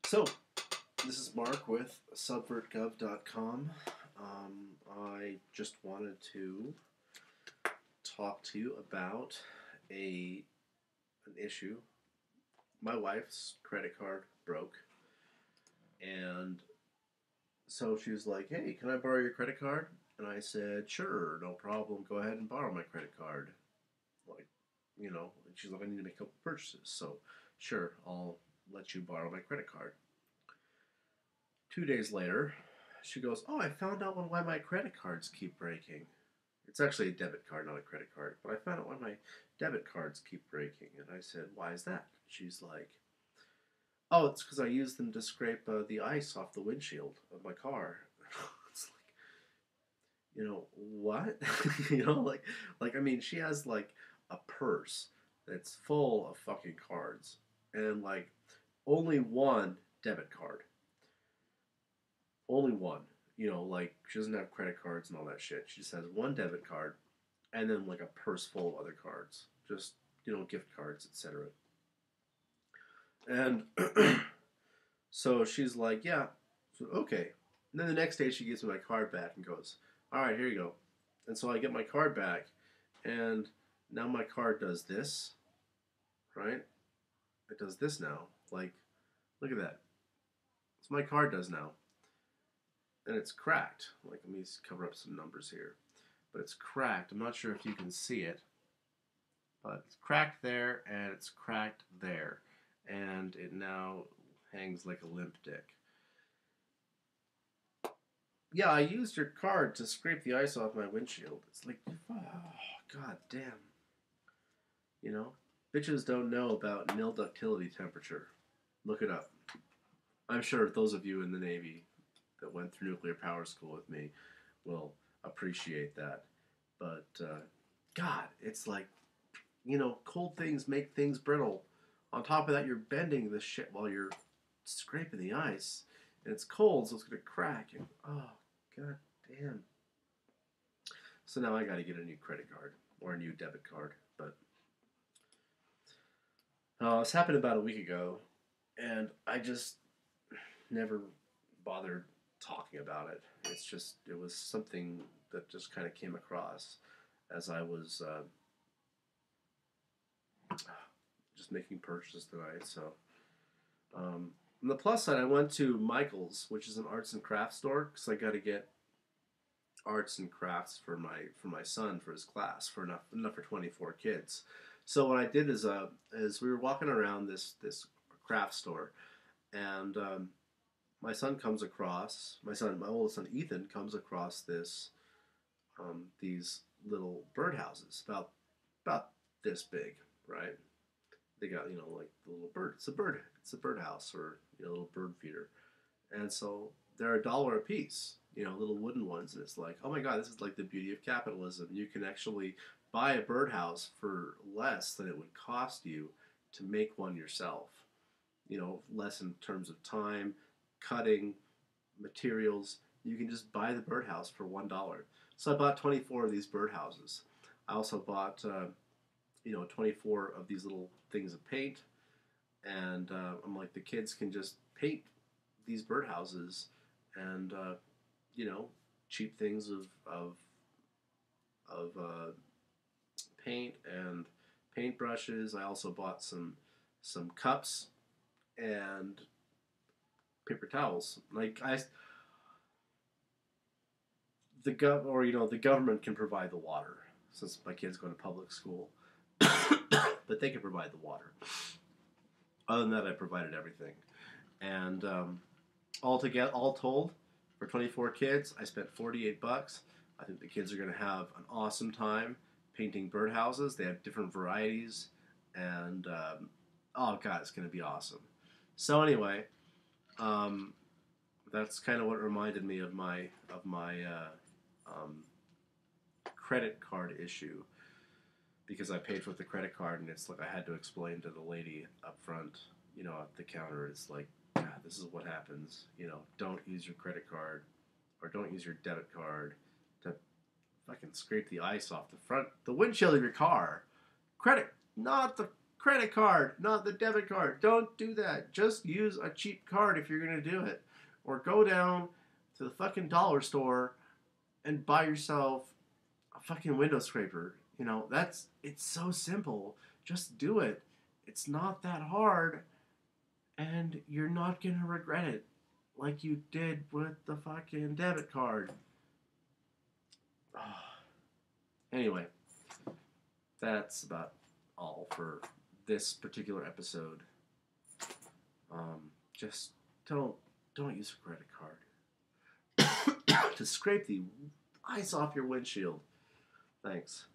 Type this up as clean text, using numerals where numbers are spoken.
So, this is Mark with subvertgov.com. I just wanted to talk to you about an issue. My wife's credit card broke, and so she was like, "Hey, can I borrow your credit card?" And I said, "Sure, no problem. Go ahead and borrow my credit card." Like, she's like, "I need to make a couple purchases, so sure, I'll let you borrow my credit card." 2 days later, she goes, "Oh, I found out why my credit cards keep breaking." It's actually a debit card, not a credit card. But I found out why my debit cards keep breaking. And I said, "Why is that?" She's like, "Oh, it's because I use them to scrape the ice off the windshield of my car." It's like, what? I mean, she has like a purse that's full of fucking cards and like only one debit card. Only one. Like she doesn't have credit cards and all that shit. She just has one debit card and then like a purse full of other cards. Just, gift cards, etc. And so she's like, "Yeah, so, okay." And then the next day she gives me my card back and goes, "All right, here you go." And so I get my card back and now my card does this, right? It does this now. Like, look at that. So my card does now. And it's cracked. Like, let me cover up some numbers here. But it's cracked. I'm not sure if you can see it. But it's cracked there, and it's cracked there. And it now hangs like a limp dick. Yeah, I used your card to scrape the ice off my windshield. It's like, oh, god damn. Bitches don't know about nil ductility temperature. Look it up. I'm sure those of you in the Navy that went through nuclear power school with me will appreciate that. But, God, it's like, cold things make things brittle. On top of that, you're bending the shit while you're scraping the ice. And it's cold, so it's going to crack. And, oh, god damn. So now I got to get a new credit card or a new debit card. But this happened about a week ago, and I just never bothered talking about it. It was something that just kind of came across as I was just making purchases tonight. So, on the plus side, I went to Michael's, which is an arts and crafts store, because I got to get arts and crafts for my son for his class for enough for 24 kids. So what I did is we were walking around this craft store, and my oldest son Ethan comes across these little birdhouses about this big, right? They got like the little bird. It's a birdhouse or a little bird feeder, and so they're $1 a piece. Little wooden ones, and it's like, oh my god, this is like the beauty of capitalism. You can actually buy a birdhouse for less than it would cost you to make one yourself. Less in terms of time, cutting, materials. You can just buy the birdhouse for $1. So I bought 24 of these birdhouses. I also bought 24 of these little things of paint, and I'm like, the kids can just paint these birdhouses, and cheap things of paint and paintbrushes. I also bought some cups and paper towels. Like the government can provide the water since my kids go to public school, but they can provide the water. Other than that, I provided everything, and all told, for 24 kids, I spent $48. I think the kids are going to have an awesome time painting birdhouses. They have different varieties, and oh god, it's going to be awesome. So anyway, that's kind of what reminded me of my credit card issue, because I paid with the credit card, and it's like I had to explain to the lady up front, at the counter. It's like, God, this is what happens. Don't use your credit card or don't use your debit card to fucking scrape the ice off the windshield of your car. Not the credit card, not the debit card. Don't do that. Just use a cheap card if you're going to do it. Or go down to the fucking dollar store and buy yourself a fucking window scraper. You know, it's so simple. Just do it. It's not that hard, and you're not going to regret it like you did with the fucking debit card. Anyway, that's about all for this particular episode. Just don't use a credit card to scrape the ice off your windshield. Thanks.